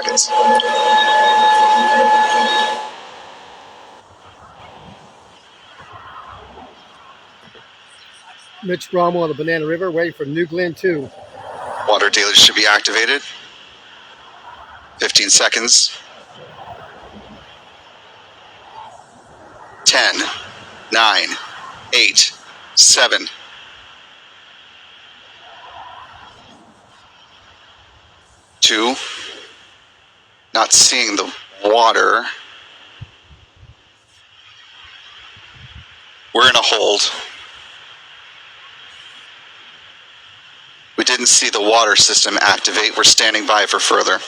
seconds. Mitch Bromwell on the Banana River, waiting for New Glenn 2. Water deluge should be activated. 15 seconds. 10, 9, 8, 7. 2. Not seeing the water. We're in a hold. We didn't see the water system activate. We're standing by for further.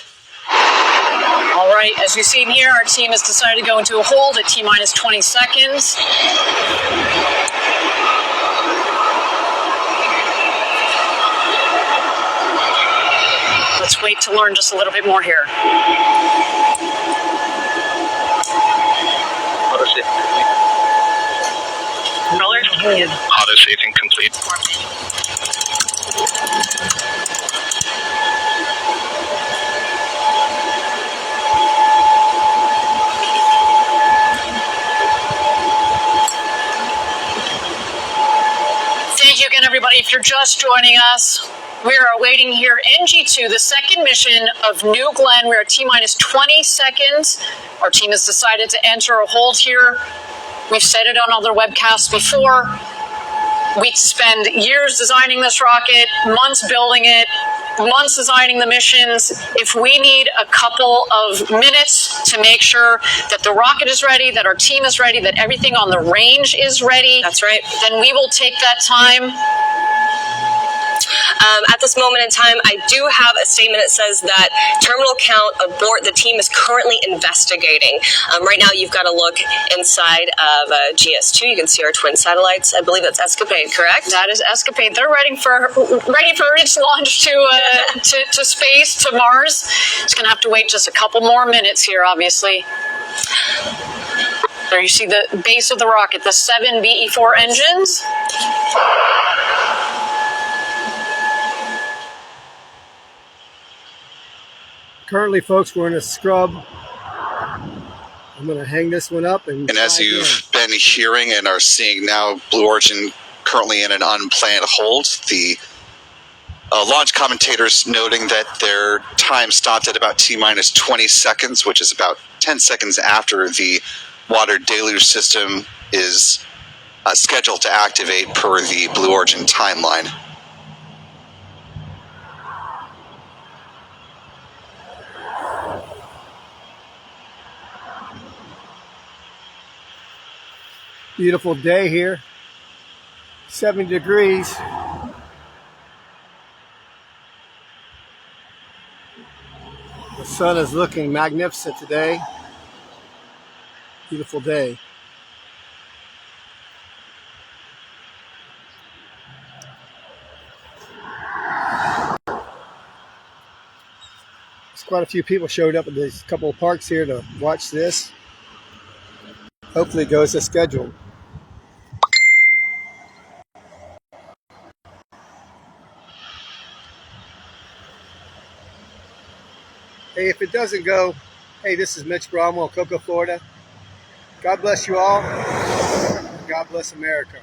All right, as you've seen here, our team has decided to go into a hold at T-minus 20 seconds. Let's wait to learn just a little bit more here. Auto safing complete. Thank you again, everybody. If you're just joining us, we are awaiting here NG2, the second mission of New Glenn. We're at T-minus 20 seconds. Our team has decided to enter a hold here. We've said it on other webcasts before. We spend years designing this rocket, months building it, months designing the missions. If we need a couple of minutes to make sure that the rocket is ready, that our team is ready, that everything on the range is ready, that's right, then we will take that time. At this moment in time, I do have a statement that says that terminal count aboard the team is currently investigating. Right now, you've got to look inside of GS2. You can see our twin satellites. I believe that's Escapade, correct? That is Escapade. They're ready for its launch to space, to Mars. It's going to have to wait just a couple more minutes here, obviously. There you see the base of the rocket, the 7 BE-4 engines. Currently, folks, we're in a scrub. I'm going to hang this one up. And as you've been hearing and are seeing now, Blue Origin currently in an unplanned hold. The launch commentators noting that their time stopped at about T-minus 20 seconds, which is about 10 seconds after the water deluge system is scheduled to activate per the Blue Origin timeline. Beautiful day here, 70 degrees. The sun is looking magnificent today. Beautiful day. There's quite a few people showed up at these couple of parks here to watch this. Hopefully it goes as scheduled. Hey, if it doesn't go, hey, this is Mitch Bromwell, Cocoa, Florida. God bless you all. God bless America.